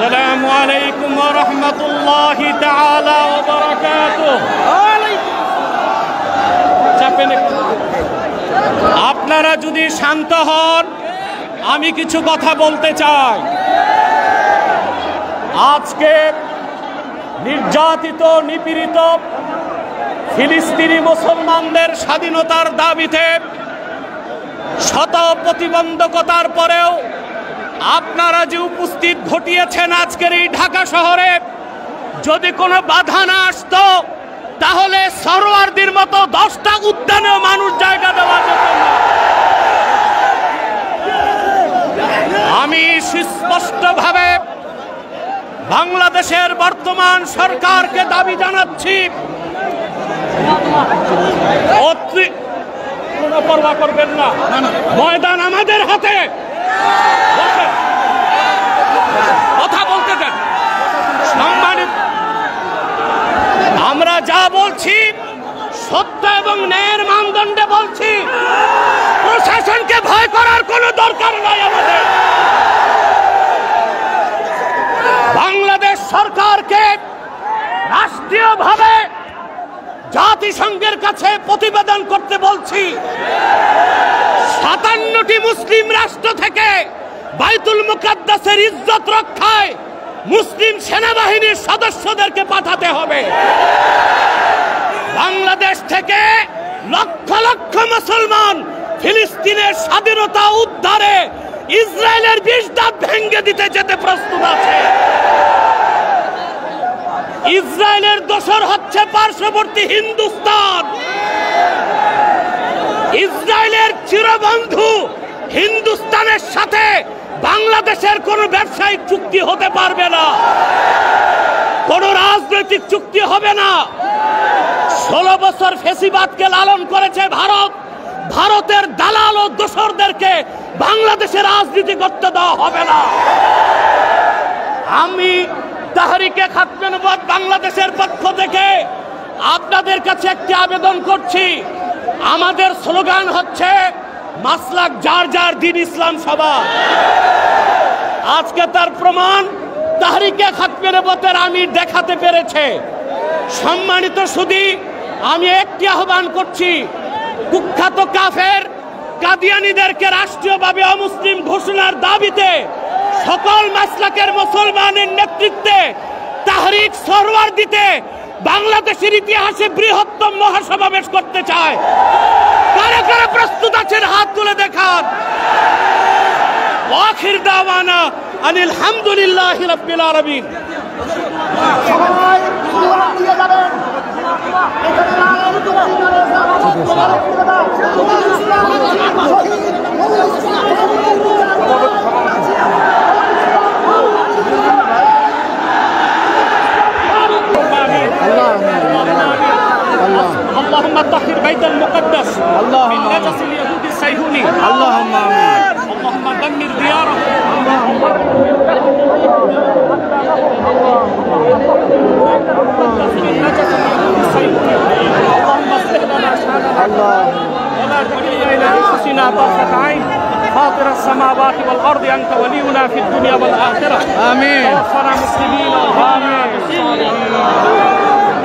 আসসালামু আলাইকুম ওয়া রাহমাতুল্লাহি তাআলা ওয়া বারাকাতুহু। আপনারা যদি শান্ত হন, আমি কিছু কথা বলতে চাই। আজকে নির্যাতিত নিপীড়িত ফিলিস্তিনি মুসলমানদের স্বাধীনতার দাবিতে শত প্রতিবন্ধকতার পরেও আপনারা যে উপস্থিত ঘটিয়েছেন আজকের এই ঢাকা শহরে, যদি কোনো বাধা না আসতো তাহলে সরোয়ারদের মতো 10টা উদ্যানেও মানুষ জায়গা দেওয়া যেত না। আমি সুস্পষ্টভাবে বাংলাদেশের বর্তমান সরকারকে দাবি জানাচ্ছি, কোনো পরোয়া করবেন না, ময়দান আমাদের হাতে। কথা বলতে দেন। সম্মানিত, আমরা যা বলছি সত্য এবং ন্যায়ের মানদণ্ডে বলছি। প্রশাসনকে ভয় করার কোনো দরকার নাই আমাদের। বাংলাদেশ সরকারকে রাষ্ট্রীয়ভাবে জাতিসংঘের কাছে প্রতিবেদন করতে বলছি। 57টি মুসলিম রাষ্ট্র থেকে বাইতুল মুকাদ্দাসের ইজ্জত রক্ষায় মুসলিম সেনাবাহিনীর সদস্যদেরকে পাঠাতে হবে। বাংলাদেশ থেকে লক্ষ লক্ষ মুসলমান ফিলিস্তিনের স্বাধীনতা উদ্ধারে ইসরায়েলের 20 দাঁত ভেঙে দিতে যেতে প্রস্তুত আছে। ইসরায়েলের দোসর হচ্ছে পার্শ্ববর্তী হিন্দুস্তান। ইসরায়েলের চিরবন্ধু হিন্দুস্তানের সাথে বাংলাদেশের কোনো ব্যবসায়িক চুক্তি হতে পারবে না, কোনো রাজনৈতিক চুক্তি হবে না। 16 বছর ফ্যাসিবাদকে লালন করেছে ভারত। ভারতের দালাল ও দোসরদেরকে বাংলাদেশের রাজনীতি করতে দেওয়া হবে না। আমি তাহরিকে খাতমে নবুয়ত বাংলাদেশের পক্ষ থেকে আপনাদের কাছে একটি আবেদন করছি। আমাদের স্লোগান হচ্ছে মাসলাক যার যার দিন ইসলাম সবার। আজকে তার প্রমাণ তাহরিকে খাতমে নবুয়তের আমির দেখাতে পেরেছে। সম্মানিত সুধী, আমি একটি আহ্বান করছি, কুখ্যাত কাফের কাদিয়ানীদেরকে রাষ্ট্রীয়ভাবে অমুসলিম ঘোষণার দাবিতে সকল মাসলাকের মুসলমানের নেতৃত্বে তাহরিক সরওয়ার দিতে বাংলাদেশের ইতিহাসে বৃহত্তম মহাসমাবেশ করতে চায়। কারা কারা প্রস্তুত আছেন হাত তুলে দেখান। আখির দাওয়ানা আনিল হামদুলিল্লাহি রাব্বিল আলামিন। اللهم طهر بيت المقدس من نجس اليهود الصهيوني. اللهم آمين. اللهم دمر ديارهم. اللهم اصلح لنا شأننا ولا تكلنا إلى أنفسنا طرفة عين. فاطر السماوات والأرض أنت ولينا في الدنيا والآخرة. آمين. توفنا مسلمين. آمين.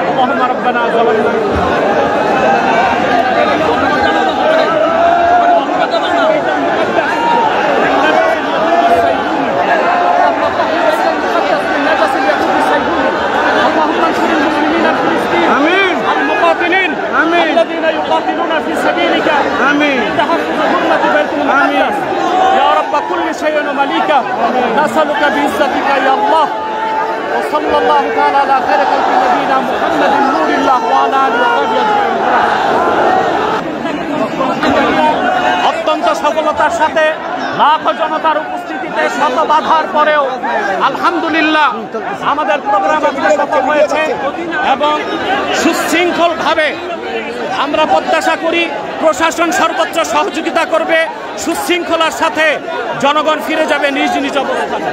اللهم ربنا ظلمنا الذين يقاتلون في سبيلك لتحفظ حرمة بيت المقدس. يا رب كل شيء ومليكه نسألك بعزتك يا الله. وصلى الله تعالى على خير خلق نبينا محمد نور الله وعلى آله وصحبه أجمعين. অত্যন্ত সফলতার সাথে লাখো জনতার উপস্থিতিতে শত বাধার পরেও আলহামদুলিল্লাহ আমাদের প্রোগ্রাম আজকে সফল হয়েছে এবং সুশৃঙ্খলভাবে আমরা প্রত্যাশা করি প্রশাসন সর্বোচ্চ সহযোগিতা করবে। সুশৃঙ্খলার সাথে জনগণ ফিরে যাবে নিজ নিজ অবস্থানে।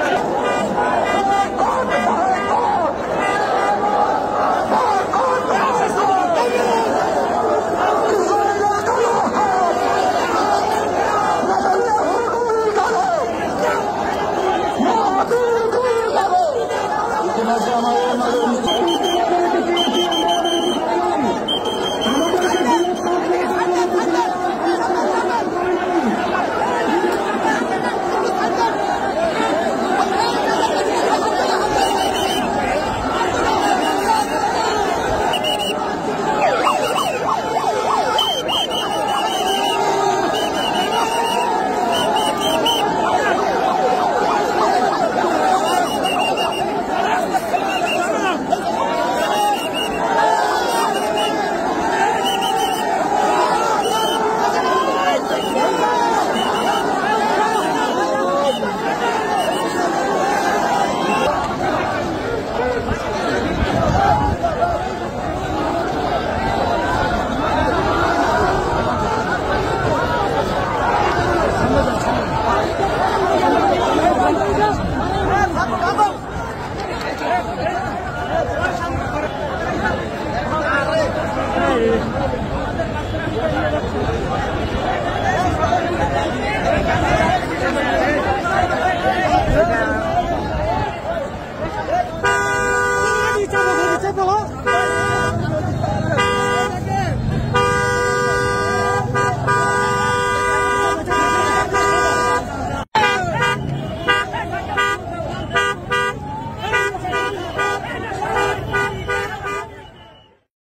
দেওয়া